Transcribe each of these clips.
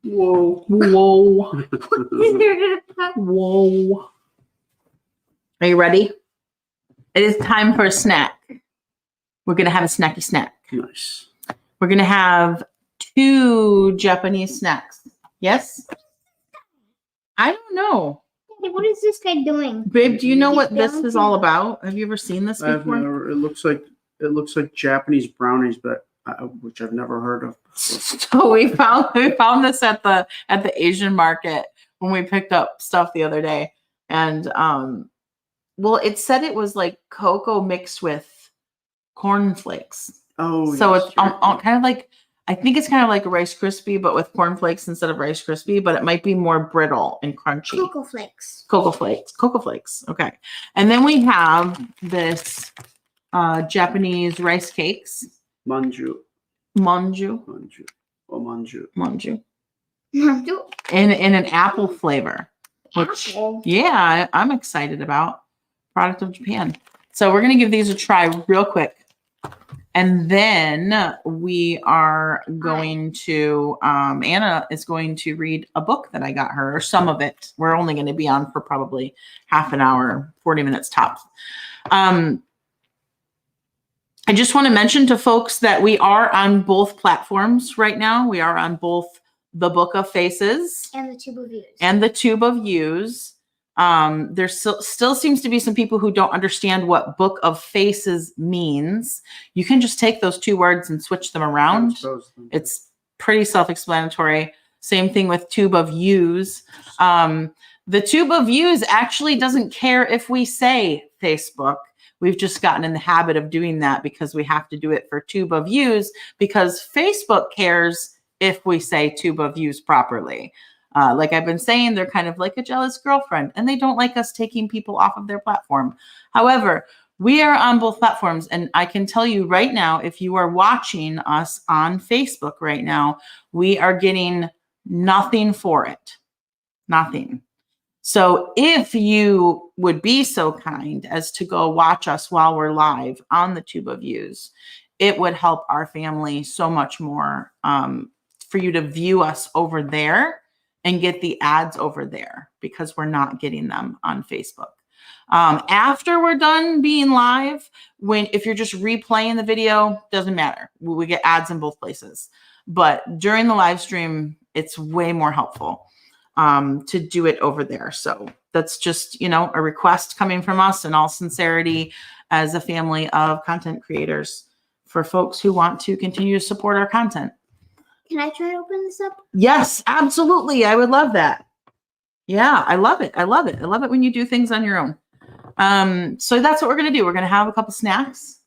Whoa. Whoa. Whoa. Are you ready? It is time for a snack. We're going to have a snacky snack. Nice. We're going to have 2 Japanese snacks. Yes? I don't know. What is this guy doing? Babe, do you know what this is all about? Have you ever seen this I've before? never. It looks like Japanese brownies, but which I've never heard of. So we found this at the Asian market when we picked up stuff the other day, and well, it said it was like cocoa mixed with cornflakes. Oh, so yes, it's kind of like, I think it's kind of like a Rice Krispie, but with cornflakes instead of Rice Krispie, but it might be more brittle and crunchy. Cocoa flakes. Cocoa flakes. Okay. And then we have this Japanese rice cakes. Manju. In an apple flavor. Which, Apple. yeah, I'm excited about. Product of Japan. So we're going to give these a try real quick. And then we are going to, Anna is going to read a book that I got her, or some of it. We're only going to be on for probably half an hour, 40 minutes tops. I just want to mention to folks that we are on both platforms right now. We are on both the Book of Faces and the Tube of Views. There still seems to be some people who don't understand what Book of Faces means. You can just take those 2 words and switch them around. It's pretty self-explanatory. Same thing with Tube of Views. The Tube of Views actually doesn't care if we say Facebook. We've just gotten in the habit of doing that because we have to do it for Tube of Views because Facebook cares if we say Tube of Views properly. Like I've been saying, they're kind of like a jealous girlfriend and they don't like us taking people off of their platform. However, we are on both platforms. And I can tell you right now, if you are watching us on Facebook right now, we are getting nothing for it. Nothing. So if you would be so kind as to go watch us while we're live on the Tube of Views, it would help our family so much more for you to view us over there and get the ads over there because we're not getting them on Facebook. After we're done being live, if you're just replaying the video, doesn't matter. We get ads in both places. But during the live stream, it's way more helpful to do it over there. So that's just, a request coming from us in all sincerity as a family of content creators for folks who want to continue to support our content. Can I try to open this up? Yes, absolutely. I would love that. Yeah, I love it. I love it when you do things on your own. So that's what we're going to do. We're going to have a couple snacks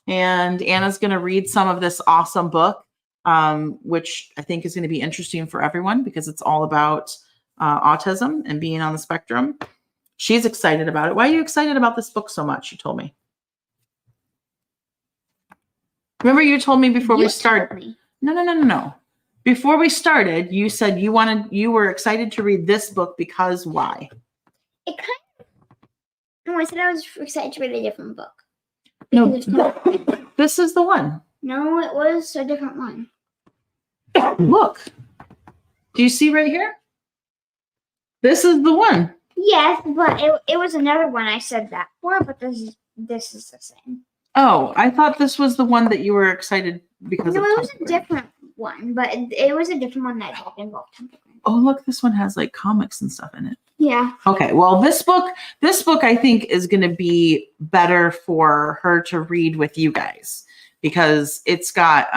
and Anna's going to read some of this awesome book, which I think is going to be interesting for everyone because it's all about autism and being on the spectrum. She's excited about it. Why are you excited about this book so much? You told me. Remember you told me before we started. No. Before we started, you said you were excited to read this book because why? I said I was excited to read a different book. No, this is the one. No, it was a different one. Look. Do you see right here? This is the one. Yes, but it was another one I said that for, but this is the same. Oh, I thought this was the one that you were excited because No, it was a different one, but it was a different one that involved something. Oh, look, this one has like comics and stuff in it. Yeah. Okay, well, this book I think is going to be better for her to read with you guys because it's got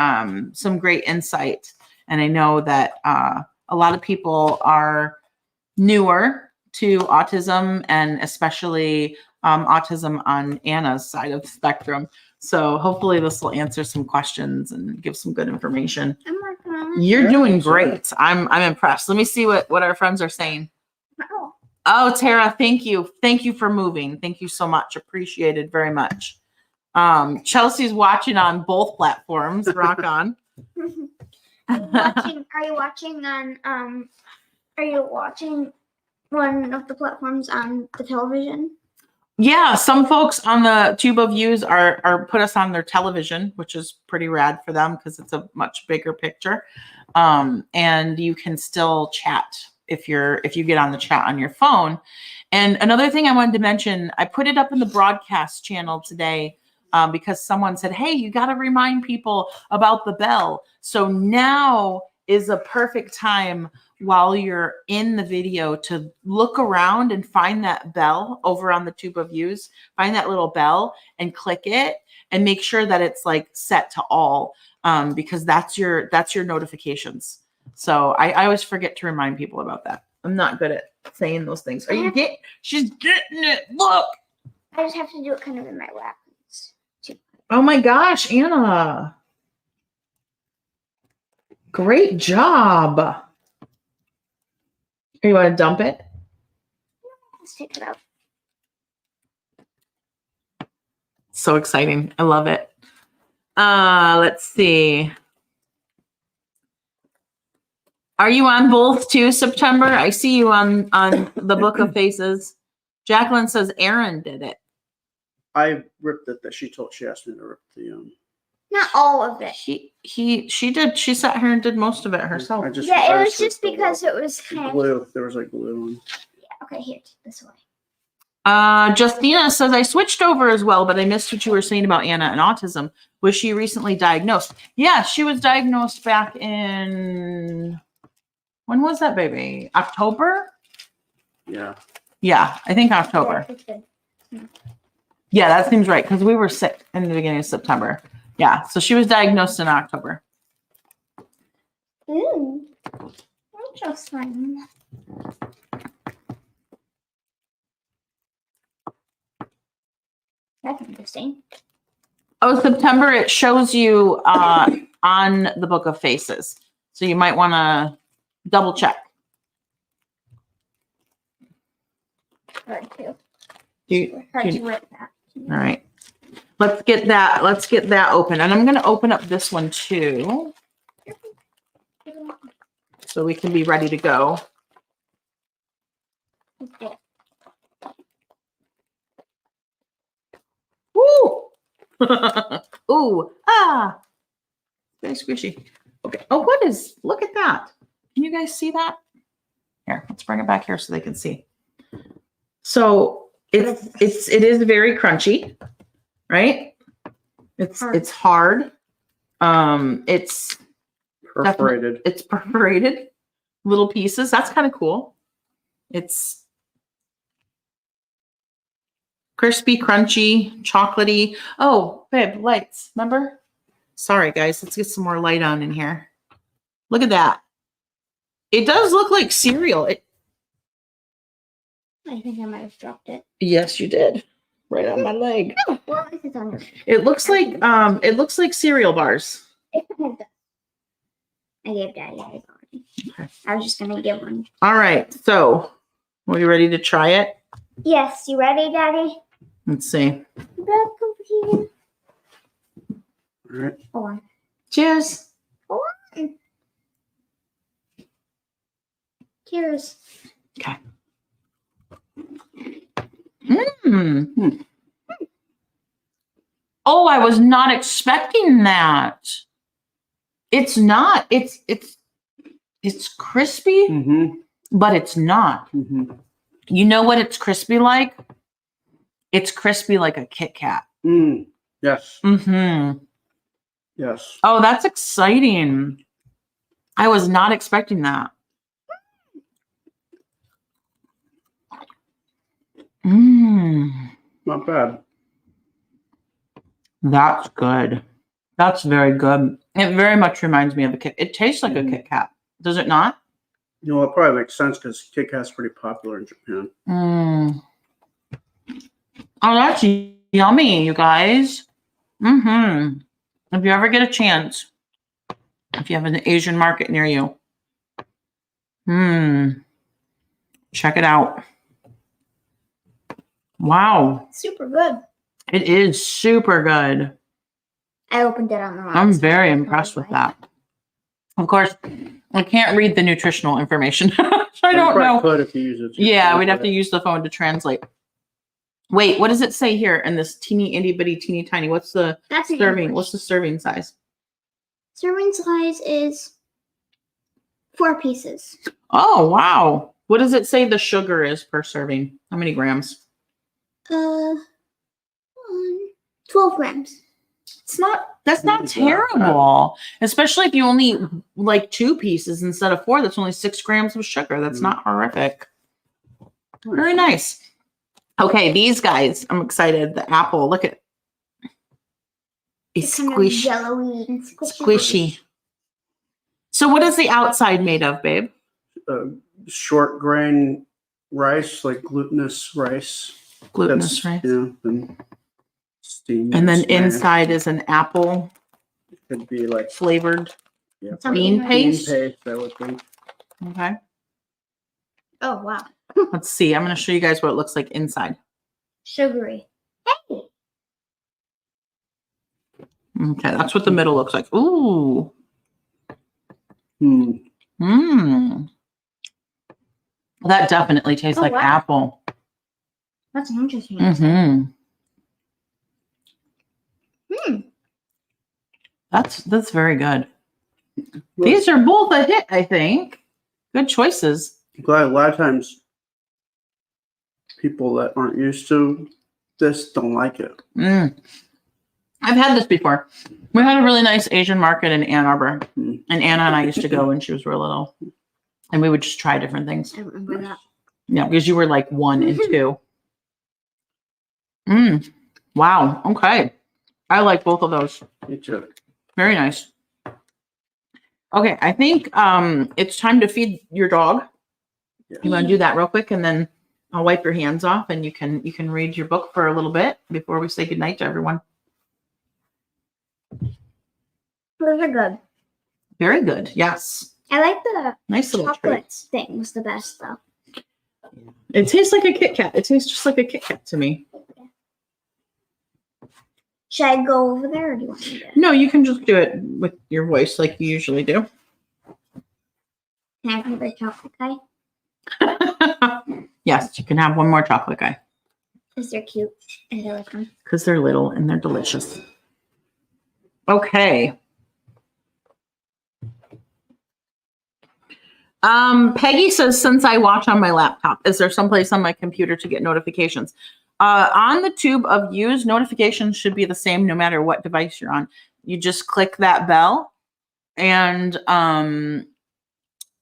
some great insight. And I know that a lot of people are newer to autism and especially autism on Anna's side of the spectrum. So hopefully this will answer some questions and give some good information. I'm working on it. You're doing great. I'm impressed. Let me see what our friends are saying. Oh, Tara, thank you. Thank you for moving. Thank you so much. Appreciated very much. Chelsea's watching on both platforms. Rock on. Are you watching one of the platforms on the television? Yeah, some folks on the Tube of Views are put us on their television, which is pretty rad for them because it's a much bigger picture. And you can still chat if you get on the chat on your phone. And another thing I wanted to mention, I put it up in the broadcast channel today because someone said, hey, you got to remind people about the bell. So now is a perfect time while you're in the video to look around and find that bell over on the Tube of Views, find that little bell and click it and make sure that it's like set to all because that's your notifications. So I always forget to remind people about that. I'm not good at saying those things. She's getting it. Look. I just have to do it kind of in my lap. Oh my gosh, Anna. Great job. You want to dump it? Let's take it out. So exciting. I love it. Let's see. Are you on both too, September? I see you on the Book of Faces. Jacqueline says Aaron did it. I ripped it. That she asked me to rip the. Not all of it. She did. She sat here and did most of it herself. It was just because it was kind of glue. There was like glue on. Yeah. Okay, here, this way. Justina says I switched over as well, but I missed what you were saying about Anna and autism. Was she recently diagnosed? Yeah, she was diagnosed back in. When was that, baby? October? Yeah. Yeah, I think October. Yeah, that seems right because we were sick in the beginning of September. Yeah, so she was diagnosed in October. Ooh, interesting. That's interesting. Oh, September, it shows you on the Book of Faces. So you might want to double check. Hard to rip that. All right. Let's get that open. And I'm going to open up this one too. So we can be ready to go. Okay. Woo! Ooh, very squishy. Okay. Oh, look at that. Can you guys see that? Here, let's bring it back here so they can see. So it is very crunchy, right? It's hard. It's Perforated. It's perforated little pieces. That's kind of cool. It's crispy, crunchy, chocolatey. Oh, babe, lights. Remember? Sorry, guys. Let's get some more light on in here. Look at that. It does look like cereal. I think I might have dropped it. Yes, you did. Right on my leg. Oh, well, it's on your. It looks like cereal bars. I gave Daddy his already. Okay. I was just gonna give one. All right. So, are you ready to try it? Yes. You ready, Daddy? Let's see. Back over here. All right. Hold on. Cheers. Hold on. Cheers. Okay. Mm. Oh, I was not expecting that. It's not. It's crispy, but it's not. You know what it's crispy like? It's crispy like a Kit Kat. Yes. Yes. Oh, that's exciting. I was not expecting that. Not bad. That's good. That's very good. It very much reminds me of a Kit. It tastes like a Kit Kat. Does it not? You know, it probably makes sense because Kit Kat's pretty popular in Japan. Oh, that's yummy, you guys. If you ever get a chance, if you have an Asian market near you, check it out. Wow. Super good. It is super good. I opened it on the wrong I'm side. very impressed with that. Of course, I can't read the nutritional information. So I don't know. Could if you use it. Yeah, we'd have to use the phone to translate. Wait, what does it say here in this teeny itty bitty teeny tiny? What's the That's an serving? English. What's the serving size? Serving size is 4 pieces. Oh, wow. What does it say the sugar is per serving? How many grams? 12 grams. That's not terrible. Especially if you only eat like 2 pieces instead of 4, that's only 6 grams of sugar. That's not horrific. Very nice. Okay, these guys, I'm excited. The apple, look at it's kind of squishy. yellowy and Squishy. So what is the outside made of, babe? Short grain rice, like glutinous rice. Glutinous rice. Yeah, and steamed. And then smashed. inside is an apple It could be like flavored yeah, bean Bean paste. paste, I would think. Okay. Oh, wow. Let's see. I'm going to show you guys what it looks like inside. Sugary. Hey. Okay, that's what the middle looks like. Ooh. Hmm. Mmm. That definitely tastes Oh, like wow. apple. That's interesting. Mm-hmm. Hmm. That's very good. Well, These are both a hit, I think. Good choices. a lot of times people that aren't used to this don't like it. Mm. I've had this before. We had a really nice Asian market in Ann Arbor. Mm. And Anna and I used to go when she was real little. And we would just try different things. I remember that. Yeah, because you were like 1 and 2. Wow. Okay. I like both of those. Me too. Very nice. Okay, I think it's time to feed your dog. Yeah. You want to do that real quick, and then I'll wipe your hands off, and you can read your book for a little bit before we say goodnight to everyone. Those are good. Very good. Yes. I like the Nice little treat. chocolate thing was the best though. It tastes like a Kit Kat. It tastes just like a Kit Kat to me. Should I go over there or do you want me to? No, you can just do it with your voice like you usually do. Can I have another chocolate guy? Yes, you can have one more chocolate guy Because they're cute and I like them. because they're little and they're delicious. Okay. Peggy says, since I watch on my laptop, is there someplace on my computer to get notifications? On the tube of views, notifications should be the same no matter what device you're on. You just click that bell and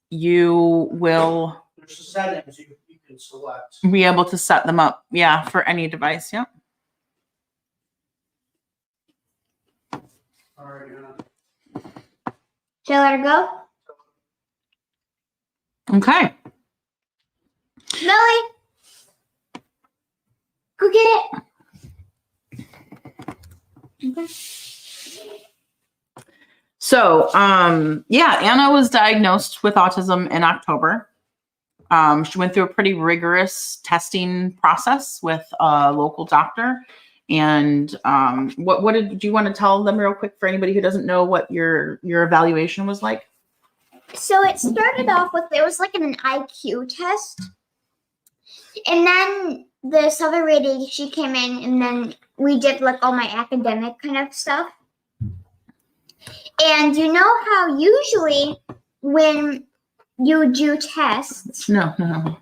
you will There's the settings you can select. be able to set them up. Yeah, for any device. Yep. All right, Should I let her go? Okay. Millie! Go get it. Okay. So, yeah, Anna was diagnosed with autism in October. She went through a pretty rigorous testing process with a local doctor. And what do you want to tell them real quick for anybody who doesn't know what your evaluation was like? So it started off with, it was like an IQ test. And then this other lady, she came in and then we did like all my academic kind of stuff. And you know how usually when you do tests, No.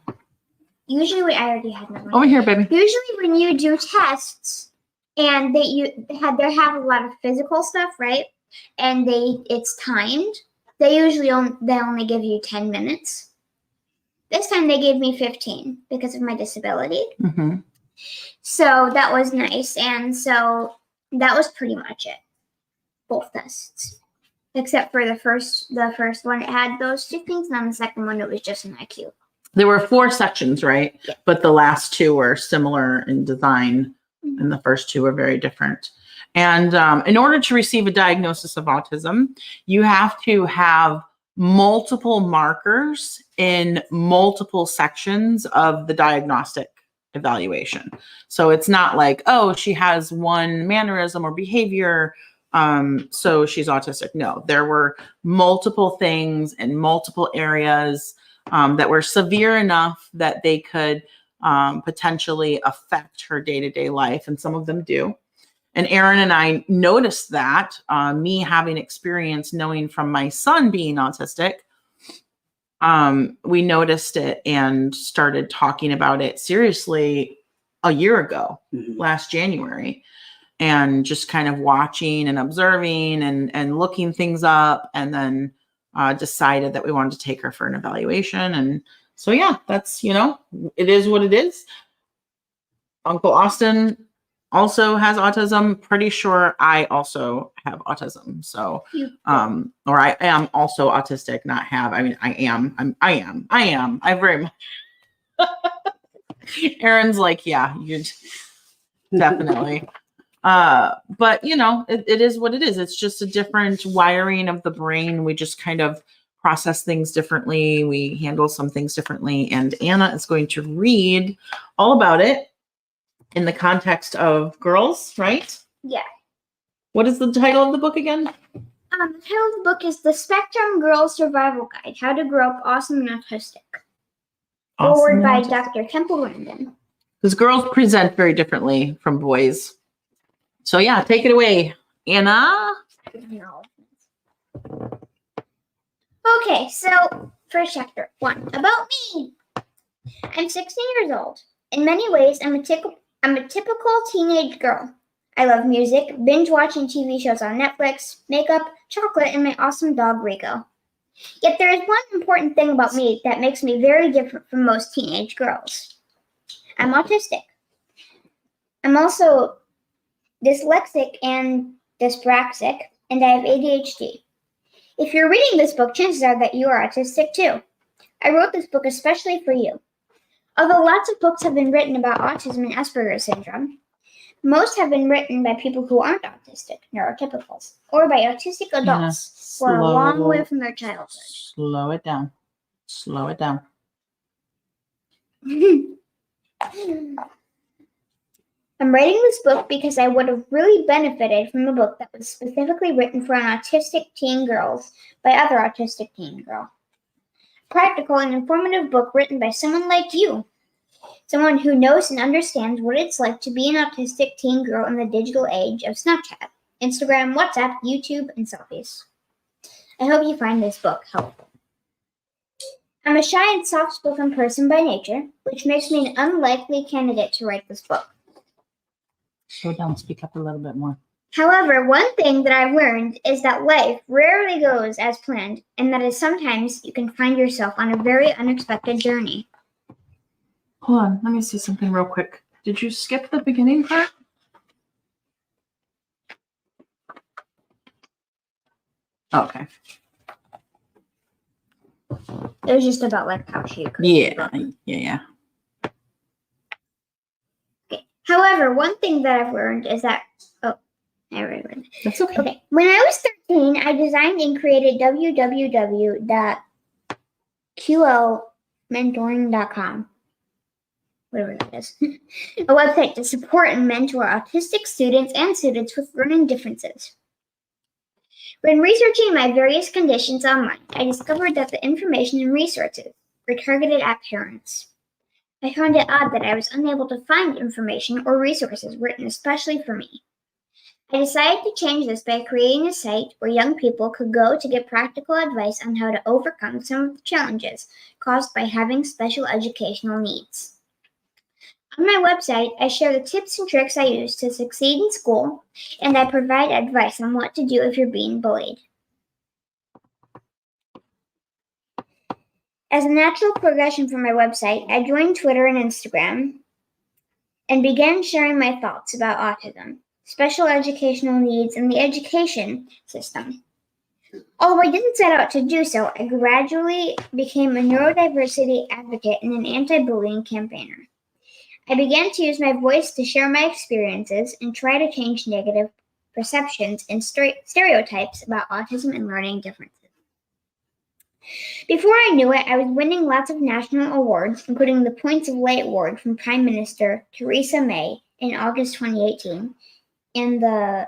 usually I already had my Over here, baby. Usually when you do tests and they have a lot of physical stuff, right? And it's timed. They usually only give you 10 minutes. This time they gave me 15 because of my disability. Mm-hmm. So that was nice. And so that was pretty much it. Both tests. Except for the first one, it had those 2 things. And then the second one, it was just an IQ. There were 4 sections, right? Yeah. But the last 2 were similar in design, and the first 2 were very different. And in order to receive a diagnosis of autism, you have to have multiple markers in multiple sections of the diagnostic evaluation. So it's not like, oh, she has one mannerism or behavior, so she's autistic. No, there were multiple things in multiple areas that were severe enough that they could potentially affect her day-to-day life, and some of them do. And Aaron and I noticed that, me having experience knowing from my son being autistic, we noticed it and started talking about it seriously a year ago, last January, and just kind of watching and observing and looking things up, and then decided that we wanted to take her for an evaluation. And so, yeah, that's, it is what it is. Uncle Austin also has autism. Pretty sure I also have autism. So, or I am also autistic, not have. I mean, I am. I very much. Aaron's like, yeah, you definitely. But it is what it is. It's just a different wiring of the brain. We just kind of process things differently. We handle some things differently. And Anna is going to read all about it in the context of girls, right? Yeah. What is the title of the book again? The title of the book is The Spectrum Girls Survival Guide: How to Grow Up Awesome and Autistic. Forward by Dr. Temple Randon. Because girls present very differently from boys. So yeah, take it away, Anna. No. Okay, so first chapter 1. About me. I'm 16 years old. In many ways, I'm a typical teenage girl. I love music, binge watching TV shows on Netflix, makeup, chocolate, and my awesome dog Rico. Yet there is one important thing about me that makes me very different from most teenage girls. I'm autistic. I'm also dyslexic and dyspraxic, and I have ADHD. If you're reading this book, chances are that you are autistic too. I wrote this book especially for you. Although lots of books have been written about autism and Asperger's syndrome, most have been written by people who aren't autistic, neurotypicals, or by autistic adults who are a long way from their childhood. Slow it down. Slow it down. I'm writing this book because I would have really benefited from a book that was specifically written for an autistic teen girls by other autistic teen girl. Practical and informative book written by someone like you. Someone who knows and understands what it's like to be an autistic teen girl in the digital age of Snapchat, Instagram, WhatsApp, YouTube, and selfies. I hope you find this book helpful. I'm a shy and soft-spoken person by nature, which makes me an unlikely candidate to write this book. Slow down, speak up a little bit more. However, one thing that I've learned is that life rarely goes as planned, and that is sometimes you can find yourself on a very unexpected journey. Hold on, let me see something real quick. Did you skip the beginning part? Okay. It was just about like how she could. Yeah. Okay. However, one thing that I've learned is that I already read it. That's okay. Okay. When I was 13, I designed and created www.qlmentoring.com. Whatever that is. A website to support and mentor autistic students and students with learning differences. When researching my various conditions online, I discovered that the information and resources were targeted at parents. I found it odd that I was unable to find information or resources written especially for me. I decided to change this by creating a site where young people could go to get practical advice on how to overcome some of the challenges caused by having special educational needs. On my website, I share the tips and tricks I use to succeed in school, and I provide advice on what to do if you're being bullied. As a natural progression from my website, I joined Twitter and Instagram and began sharing my thoughts about autism, special educational needs, and the education system. Although I didn't set out to do so, I gradually became a neurodiversity advocate and an anti-bullying campaigner. I began to use my voice to share my experiences and try to change negative perceptions and stereotypes about autism and learning differences. Before I knew it, I was winning lots of national awards, including the Points of Light Award from Prime Minister Theresa May in August 2018 and the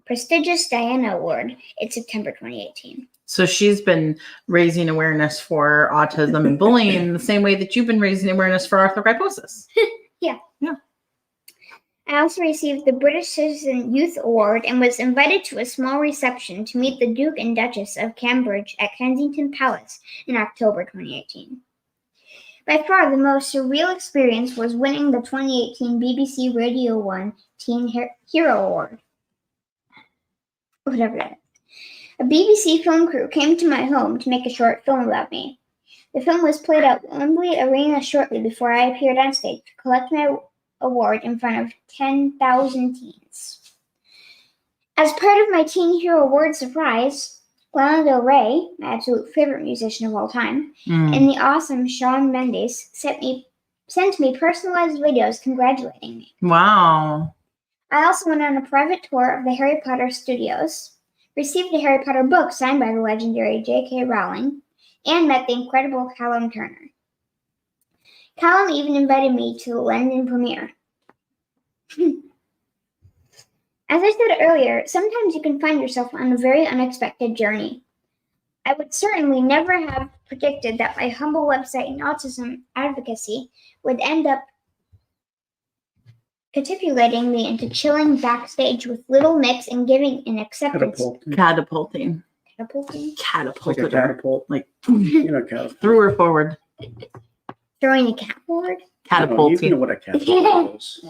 prestigious Diana Award in September 2018. So she's been raising awareness for autism and bullying in the same way that you've been raising awareness for arthrogryposis. Yeah. Yeah. I also received the British Citizen Youth Award and was invited to a small reception to meet the Duke and Duchess of Cambridge at Kensington Palace in October 2018. By far, the most surreal experience was winning the 2018 BBC Radio 1 Teen Hero Award. Whatever that is. A BBC film crew came to my home to make a short film about me. The film was played at Wembley Arena shortly before I appeared on stage to collect my award in front of 10,000 teens. As part of my Teen Hero Award surprise, Lana Del Rey, my absolute favorite musician of all time, and the awesome Shawn Mendes sent me personalized videos congratulating me. Wow. I also went on a private tour of the Harry Potter studios, received a Harry Potter book signed by the legendary J.K. Rowling, and met the incredible Callum Turner. Callum even invited me to the London premiere. As I said earlier, sometimes you can find yourself on a very unexpected journey. I would certainly never have predicted that my humble website in autism advocacy would end up catapulting me into chilling backstage with Little Mix and giving an acceptance. Catapulting. Catapulting? Catapulted Like a her. catapult. Like Catapult. threw her forward. Throwing a cat forward? Catapulting. You know what a catapult is.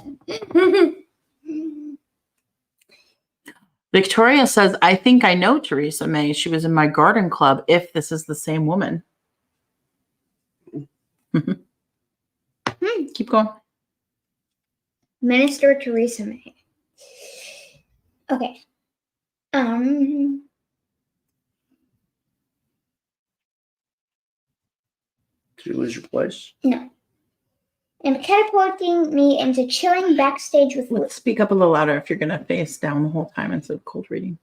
Victoria says, I think I know Theresa May. She was in my garden club, if this is the same woman. Keep going. Minister Theresa May. Okay. Did you lose your place? No. And catapulting me into chilling backstage with Let's speak up a little louder if you're going to face down the whole time instead of cold reading.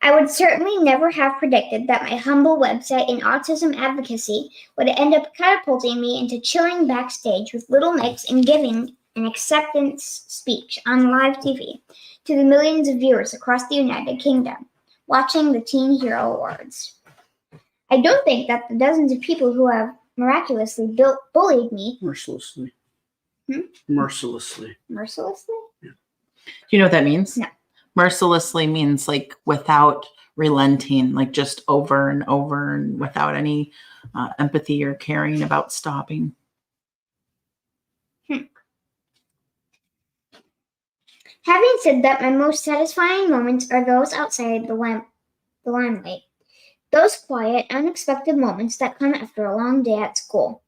I would certainly never have predicted that my humble website in autism advocacy would end up catapulting me into chilling backstage with Little Mix and giving an acceptance speech on live TV to the millions of viewers across the United Kingdom watching the Teen Hero Awards. I don't think that the dozens of people who have miraculously bullied me Mercilessly. Hmm? Mercilessly. mercilessly. Do you know what that means? No. Mercilessly means like without relenting, like just over and over and without any empathy or caring about stopping. Having said that, my most satisfying moments are those outside the limelight. Those quiet, unexpected moments that come after a long day at school.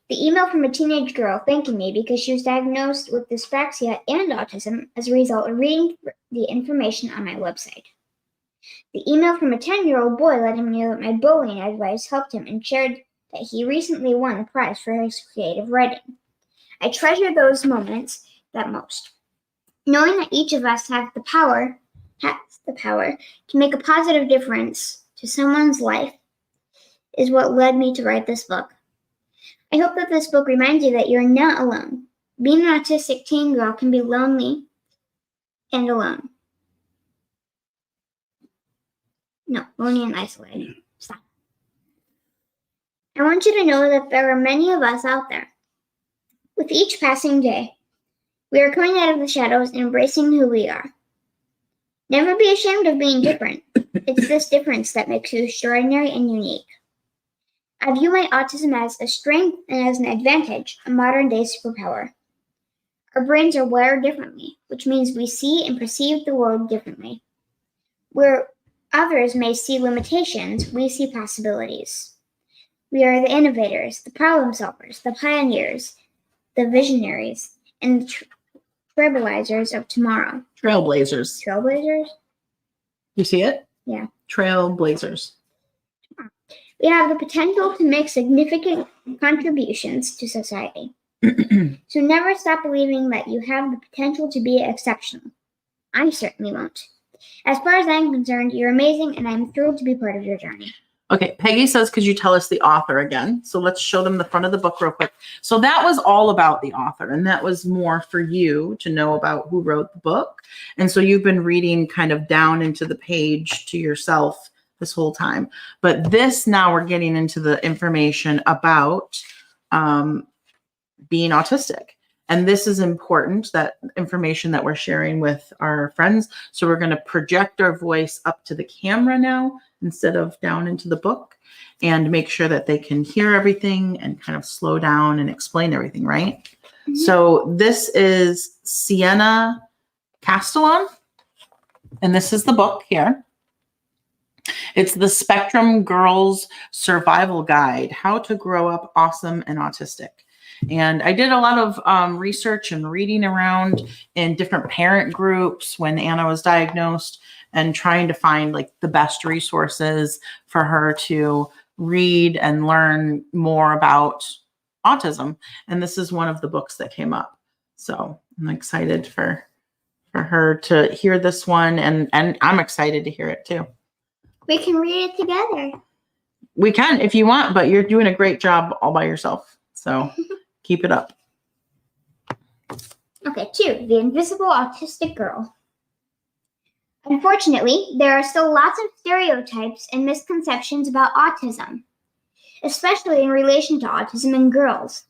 The email from a teenage girl thanking me because she was diagnosed with dyspraxia and autism as a result of reading the information on my website. The email from a 10-year-old boy letting me know that my bullying advice helped him and shared that he recently won a prize for his creative writing. I treasure those moments that most. Knowing that each of us has the power to make a positive difference to someone's life is what led me to write this book. I hope that this book reminds you that you're not alone. Being an autistic teen girl can be lonely and alone. No, lonely and isolated. Stop. I want you to know that there are many of us out there. With each passing day, we are coming out of the shadows and embracing who we are. Never be ashamed of being different. It's this difference that makes you extraordinary and unique. I view my autism as a strength and as an advantage, a modern-day superpower. Our brains are wired differently, which means we see and perceive the world differently. Where others may see limitations, we see possibilities. We are the innovators, the problem solvers, the pioneers, the visionaries, and the trailblazers of tomorrow. Trailblazers. Trailblazers? You see it? Yeah. Trailblazers. We have the potential to make significant contributions to society. So never stop believing that you have the potential to be exceptional. I certainly won't. As far as I'm concerned, you're amazing, and I'm thrilled to be part of your journey. Okay, Peggy says, could you tell us the author again? So let's show them the front of the book real quick. So that was all about the author, and that was more for you to know about who wrote the book. And so you've been reading kind of down into the page to yourself this whole time. But this, now we're getting into the information about being autistic. And this is important, that information that we're sharing with our friends. So we're going to project our voice up to the camera now instead of down into the book, and make sure that they can hear everything and kind of slow down and explain everything, right? Mm-hmm. So this is Sienna Castellan, and this is the book here. It's the Spectrum Girls Survival Guide, How to Grow Up Awesome and Autistic. And I did a lot of research and reading around in different parent groups when Anna was diagnosed, and trying to find like the best resources for her to read and learn more about autism. And this is one of the books that came up. So I'm excited for her to hear this one, and I'm excited to hear it too. We can read it together. We can if you want, but you're doing a great job all by yourself. So keep it up. Okay, 2, The Invisible Autistic Girl. Unfortunately, there are still lots of stereotypes and misconceptions about autism, especially in relation to autism in girls.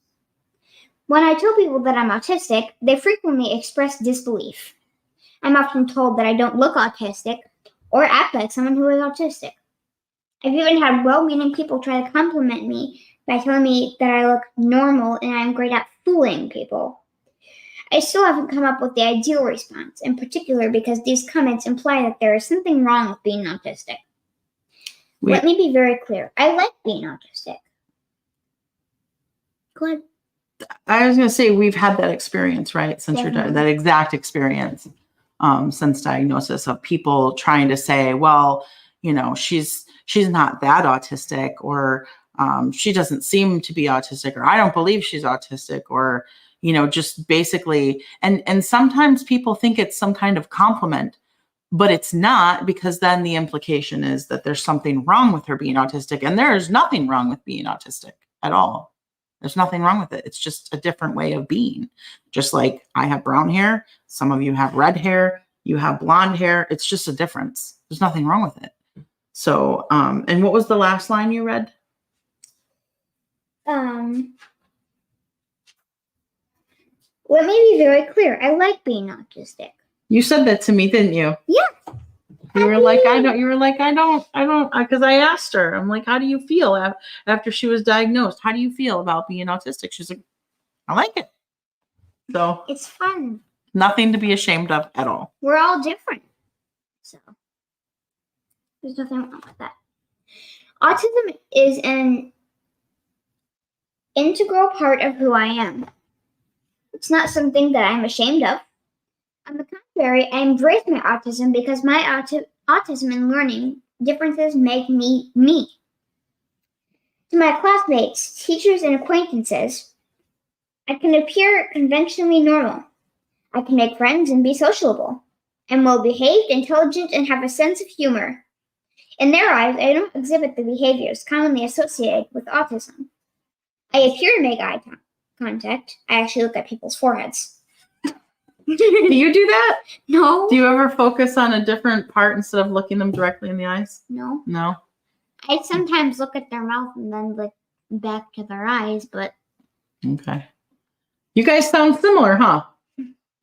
When I tell people that I'm autistic, they frequently express disbelief. I'm often told that I don't look autistic or act like someone who is autistic. I've even had well-meaning people try to compliment me by telling me that I look normal and I'm great at fooling people. I still haven't come up with the ideal response, in particular because these comments imply that there is something wrong with being autistic. Let me be very clear. I like being autistic. Go ahead. I was going to say, we've had that experience, right? Since that exact experience, since diagnosis, of people trying to say, well, you know, she's not that autistic, or she doesn't seem to be autistic, or I don't believe she's autistic, or, you know, just basically, and sometimes people think it's some kind of compliment, but it's not, because then the implication is that there's something wrong with her being autistic, and there is nothing wrong with being autistic at all. There's nothing wrong with it. It's just a different way of being. Just like I have brown hair, some of you have red hair, you have blonde hair. It's just a difference. There's nothing wrong with it. So, and what was the last line you read? Let me be very clear. I like being autistic. You said that to me, didn't you? Yeah. You were like, I don't, because I asked her, I'm like, how do you feel after she was diagnosed? How do you feel about being autistic? She's like, I like it. So it's fun. Nothing to be ashamed of at all. We're all different. So there's nothing wrong with that. Autism is an integral part of who I am. It's not something that I'm ashamed of. On the contrary, I embrace my autism because my autism and learning differences make me me. To my classmates, teachers, and acquaintances, I can appear conventionally normal. I can make friends and be sociable. I'm well-behaved, intelligent, and have a sense of humor. In their eyes, I don't exhibit the behaviors commonly associated with autism. I appear to make eye contact. I actually look at people's foreheads. Do you do that? No. Do you ever focus on a different part instead of looking them directly in the eyes? No. No. I sometimes look at their mouth and then look back to their eyes, but... Okay. You guys sound similar, huh?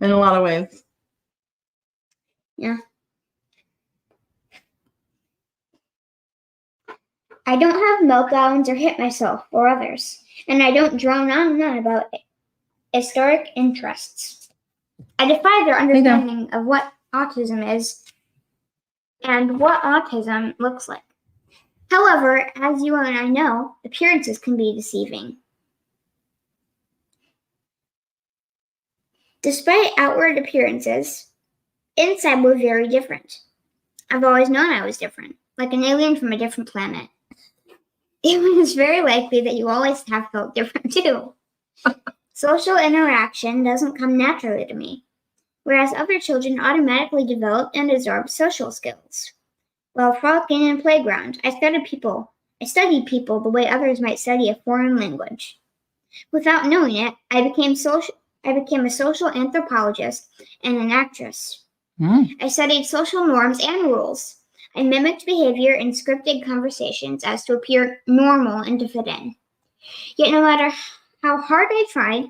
In a lot of ways. Yeah. I don't have meltdowns or hit myself or others, and I don't drone on and on about historic interests. I defy their understanding of what autism is and what autism looks like. However, as you and I know, appearances can be deceiving. Despite outward appearances, inside we're very different. I've always known I was different, like an alien from a different planet. It was very likely that you always have felt different too. Social interaction doesn't come naturally to me, whereas other children automatically develop and absorb social skills. While frolicking in a playground, I studied people the way others might study a foreign language. Without knowing it, I became a social anthropologist and an actress. I studied social norms and rules. I mimicked behavior in scripted conversations as to appear normal and to fit in. Yet no matter how hard I tried,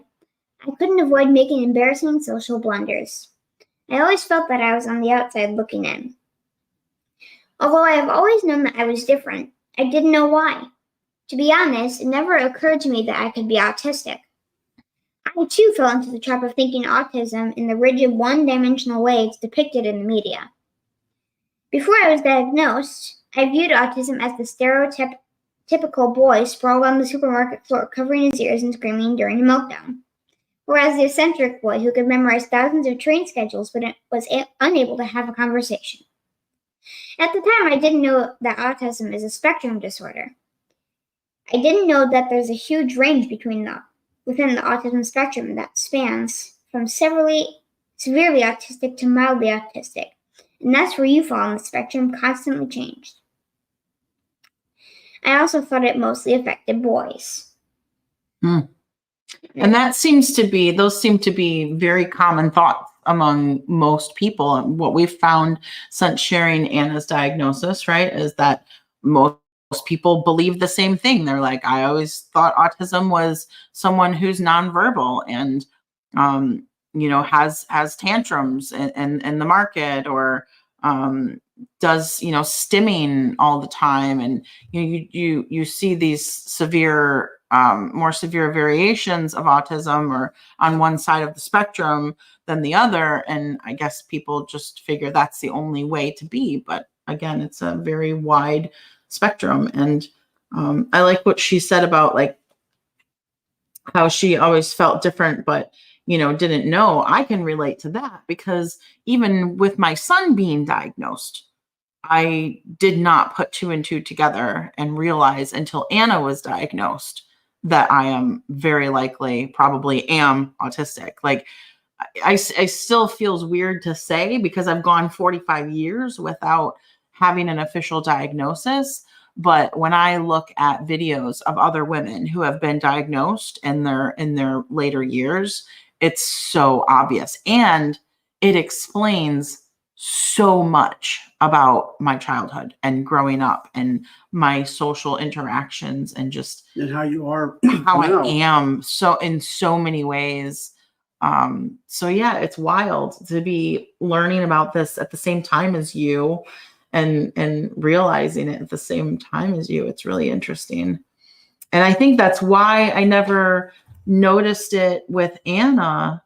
I couldn't avoid making embarrassing social blunders. I always felt that I was on the outside looking in. Although I have always known that I was different, I didn't know why. To be honest, it never occurred to me that I could be autistic. I too fell into the trap of thinking autism in the rigid one-dimensional way it's depicted in the media. Before I was diagnosed, I viewed autism as the stereotypical boy sprawled on the supermarket floor covering his ears and screaming during a meltdown, whereas the eccentric boy who could memorize thousands of train schedules but was unable to have a conversation. At the time, I didn't know that autism is a spectrum disorder. I didn't know that there's a huge range within the autism spectrum that spans from severely autistic to mildly autistic, and that's where you fall on the spectrum constantly changed. I also thought it mostly affected boys. And those seem to be very common thoughts among most people. And what we've found since sharing Anna's diagnosis, right, is that most people believe the same thing. They're like, I always thought autism was someone who's nonverbal and, has tantrums in the market, or does, stimming all the time. And you see these more severe variations of autism, or on one side of the spectrum than the other. And I guess people just figure that's the only way to be. But again, it's a very wide spectrum. And I like what she said about like how she always felt different, but didn't know. I can relate to that, because even with my son being diagnosed, I did not put 2 and 2 together and realize until Anna was diagnosed that I am very likely, probably am autistic. Like I still feels weird to say, because I've gone 45 years without having an official diagnosis. But when I look at videos of other women who have been diagnosed in their later years, it's so obvious. And it explains so much about my childhood and growing up and my social interactions and just and how you are how now. I am so in so many ways. So yeah, it's wild to be learning about this at the same time as you and realizing it at the same time as you. It's really interesting. And I think that's why I never noticed it with Anna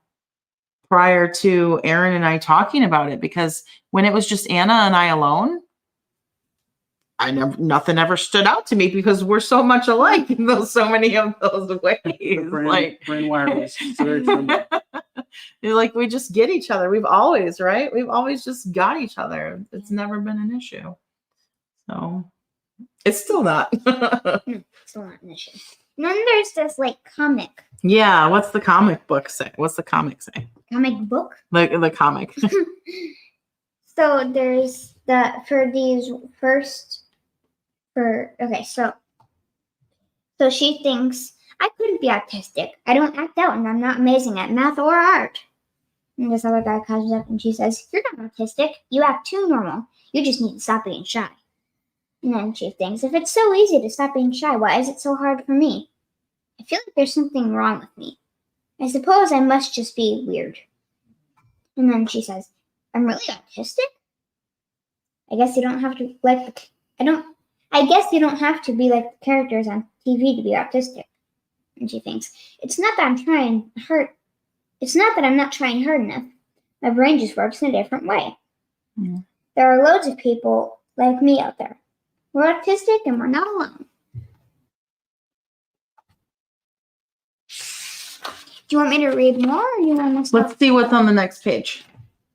prior to Erin and I talking about it, because when it was just Anna and I alone, nothing ever stood out to me, because we're so much alike in so many of those ways. Brain wireless. It's very similar. Like we just get each other. We've always just got each other. It's never been an issue. So it's still not. Still not an issue. And then there's this comic. Yeah, what's the comic book say? What's the comic say? Comic book? The comic. So there's so she thinks, I couldn't be autistic. I don't act out and I'm not amazing at math or art. And this other guy comes up and she says, you're not autistic. You act too normal. You just need to stop being shy. And then she thinks, if it's so easy to stop being shy, why is it so hard for me? I feel like there's something wrong with me. I suppose I must just be weird. And then she says, I'm really autistic? I guess you don't have to I guess you don't have to be like the characters on TV to be autistic. And she thinks, it's not that I'm not trying hard enough. My brain just works in a different way. Mm. There are loads of people like me out there. We're autistic and we're not alone. Do you want me to read more, or do you want to Let's see what's on the next page.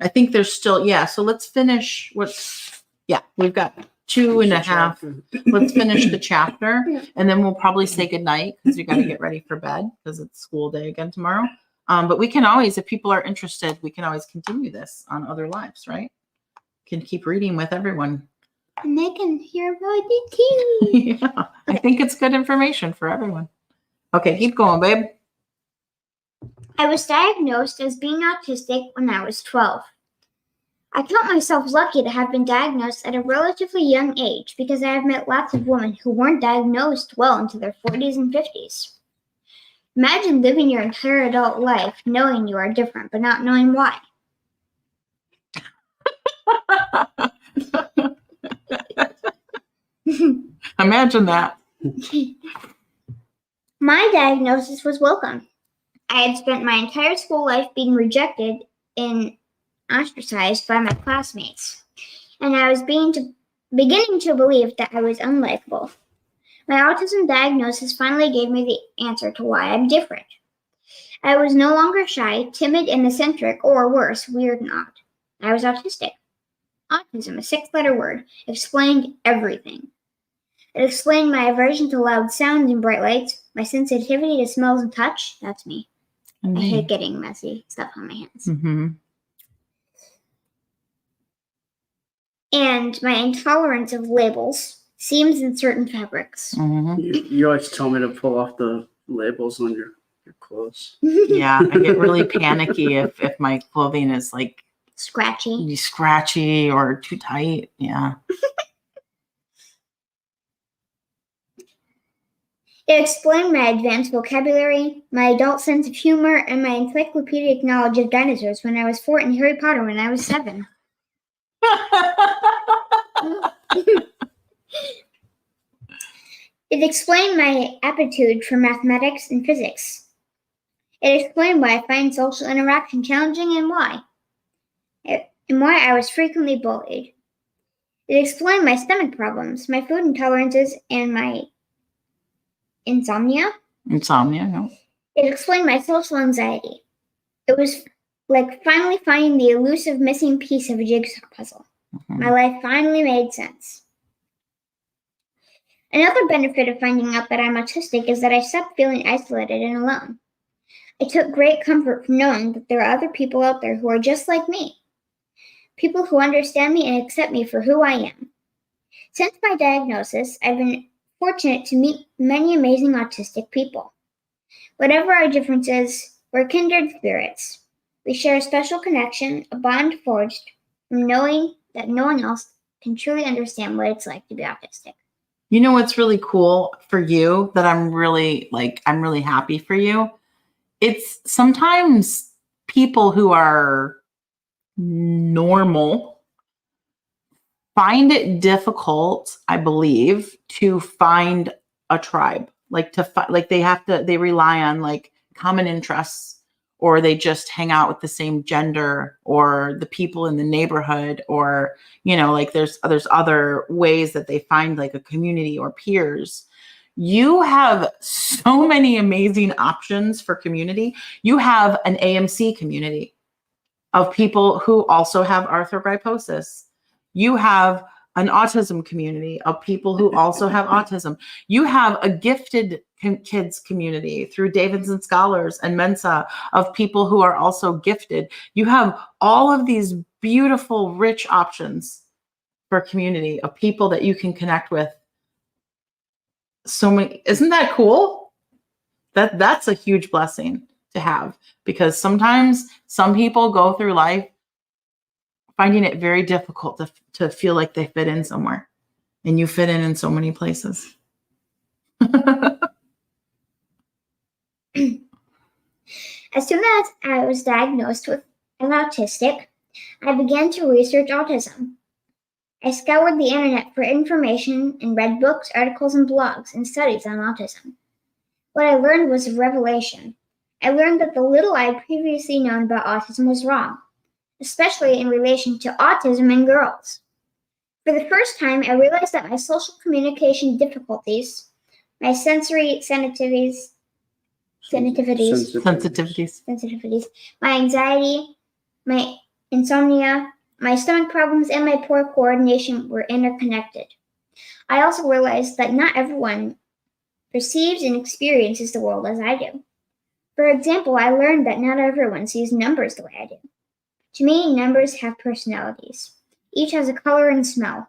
I think there's still, so let's finish we've got 2.5. Let's finish the chapter, and then we'll probably say goodnight, because we got to get ready for bed, because it's school day again tomorrow. But we can always, if people are interested, we can always continue this on other lives, right? Can keep reading with everyone. And they can hear about it too. Yeah, I think it's good information for everyone. Okay, keep going, babe. I was diagnosed as being autistic when I was 12. I count myself lucky to have been diagnosed at a relatively young age because I have met lots of women who weren't diagnosed well into their 40s and 50s. Imagine living your entire adult life knowing you are different but not knowing why. Imagine that. My diagnosis was welcome. I had spent my entire school life being rejected and ostracized by my classmates, and I was beginning to believe that I was unlikable. My autism diagnosis finally gave me the answer to why I'm different. I was no longer shy, timid, and eccentric, or worse, weird and odd. I was autistic. Autism, a 6-letter word, explained everything. It explained my aversion to loud sounds and bright lights, my sensitivity to smells and touch. That's me. I hate getting messy stuff on my hands. Mm-hmm. And my intolerance of labels, seams, and certain fabrics. Mm-hmm. You always tell me to pull off the labels on your clothes. Yeah, I get really panicky if my clothing is like scratchy or too tight. Yeah. It explained my advanced vocabulary, my adult sense of humor, and my encyclopedic knowledge of dinosaurs when I was 4 and Harry Potter when I was 7. It explained my aptitude for mathematics and physics. It explained why I find social interaction challenging and why I was frequently bullied. It explained my stomach problems, my food intolerances, and my insomnia. No. It explained my social anxiety. It was like finally finding the elusive missing piece of a jigsaw puzzle. Mm-hmm. My life finally made sense. Another benefit of finding out that I'm autistic is that I stopped feeling isolated and alone. I took great comfort from knowing that there are other people out there who are just like me. People who understand me and accept me for who I am. Since my diagnosis, I've been fortunate to meet many amazing autistic people. Whatever our differences, we're kindred spirits. We share a special connection, a bond forged from knowing that no one else can truly understand what it's like to be autistic. You know what's really cool for you that I'm really happy for you? It's sometimes people who are normal find it difficult, I believe, to find a tribe. They rely on like common interests, or they just hang out with the same gender or the people in the neighborhood, or like there's other ways that they find like a community or peers. You have so many amazing options for community. You have an AMC community of people who also have arthrogryposis. You have an autism community of people who also have autism. You have a gifted kids community through Davids and Scholars and Mensa of people who are also gifted. You have all of these beautiful, rich options for community of people that you can connect with. So many, isn't that cool? That's a huge blessing to have, because sometimes some people go through life finding it very difficult to feel like they fit in somewhere, and you fit in so many places. As soon as I was diagnosed with an autistic, I began to research autism. I scoured the internet for information and read books, articles, and blogs and studies on autism. What I learned was a revelation. I learned that the little I had previously known about autism was wrong, especially in relation to autism in girls. For the first time, I realized that my social communication difficulties, my sensory sensitivities, my anxiety, my insomnia, my stomach problems, and my poor coordination were interconnected. I also realized that not everyone perceives and experiences the world as I do. For example, I learned that not everyone sees numbers the way I do. To me, numbers have personalities. Each has a color and smell.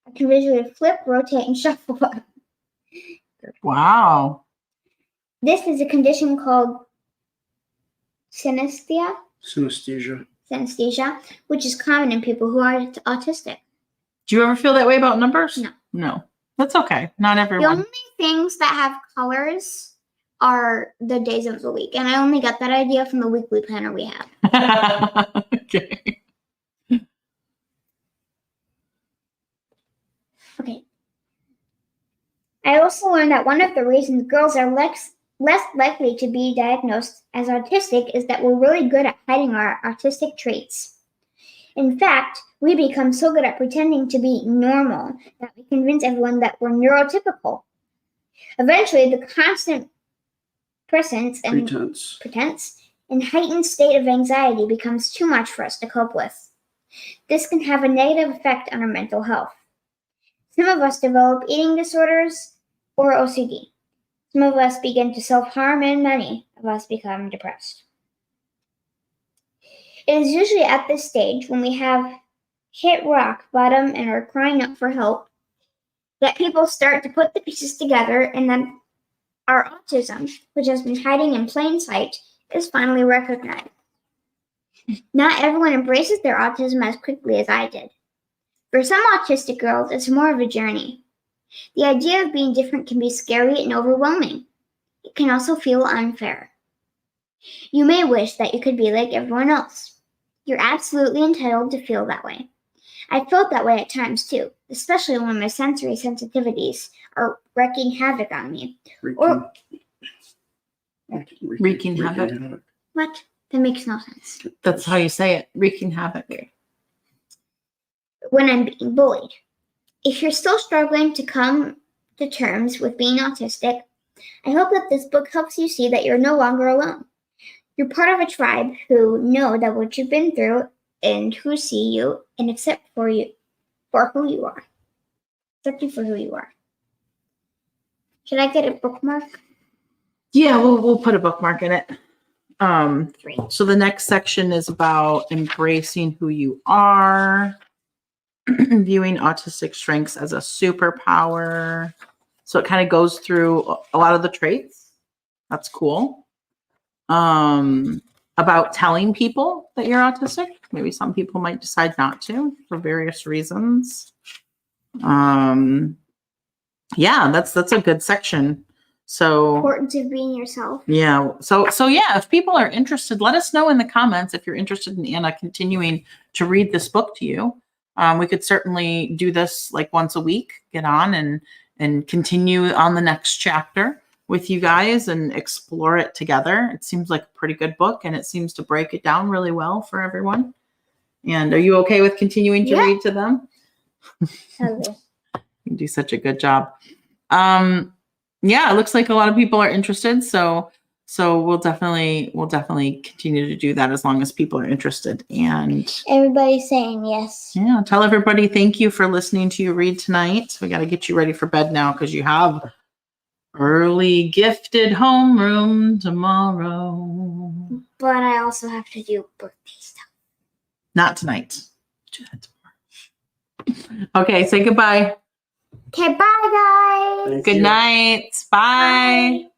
I can visually flip, rotate, and shuffle up. Wow. This is a condition called synesthesia. Synesthesia. synesthesia, which is common in people who are autistic. Do you ever feel that way about numbers? No. No. That's okay. Not The everyone. only things that have colors are the days of the week. And I only got that idea from the weekly planner we have. Okay. Okay. I also learned that one of the reasons girls are less likely to be diagnosed as autistic is that we're really good at hiding our autistic traits. In fact, we become so good at pretending to be normal that we convince everyone that we're neurotypical. Eventually, the constant pretense and heightened state of anxiety becomes too much for us to cope with. This can have a negative effect on our mental health. Some of us develop eating disorders or OCD. Some of us begin to self-harm, and many of us become depressed. It is usually at this stage, when we have hit rock bottom and are crying out for help, that people start to put the pieces together, and then our autism, which has been hiding in plain sight, is finally recognized. Not everyone embraces their autism as quickly as I did. For some autistic girls, it's more of a journey. The idea of being different can be scary and overwhelming. It can also feel unfair. You may wish that you could be like everyone else. You're absolutely entitled to feel that way. I felt that way at times too, especially when my sensory sensitivities are wreaking havoc on me. Wreaking havoc. What? That makes no sense. That's how you say it. Wreaking havoc. When I'm being bullied. If you're still struggling to come to terms with being autistic, I hope that this book helps you see that you're no longer alone. You're part of a tribe who know that what you've been through and who see you and accept you for who you are. Accept you for who you are. Should I get a bookmark? Yeah, we'll put a bookmark in it. 3. So the next section is about embracing who you are, viewing autistic strengths as a superpower. So it kind of goes through a lot of the traits. That's cool. About telling people that you're autistic. Maybe some people might decide not to for various reasons. Yeah, that's a good section. So Importance of being yourself. yeah. So yeah, if people are interested, let us know in the comments if you're interested in Anna continuing to read this book to you. We could certainly do this like once a week, get on and continue on the next chapter with you guys and explore it together. It seems like a pretty good book, and it seems to break it down really well for everyone. And are you okay with continuing to read to them? Okay. You do such a good job. Yeah, it looks like a lot of people are interested. So we'll definitely continue to do that as long as people are interested. And Everybody's saying yes. yeah, tell everybody thank you for listening to you read tonight. We got to get you ready for bed now because you have early gifted homeroom tomorrow. But I also have to do birthday stuff. Not tonight. Do that tomorrow. Okay, say goodbye. Okay, bye guys. Thank Good you. night. Bye. Bye.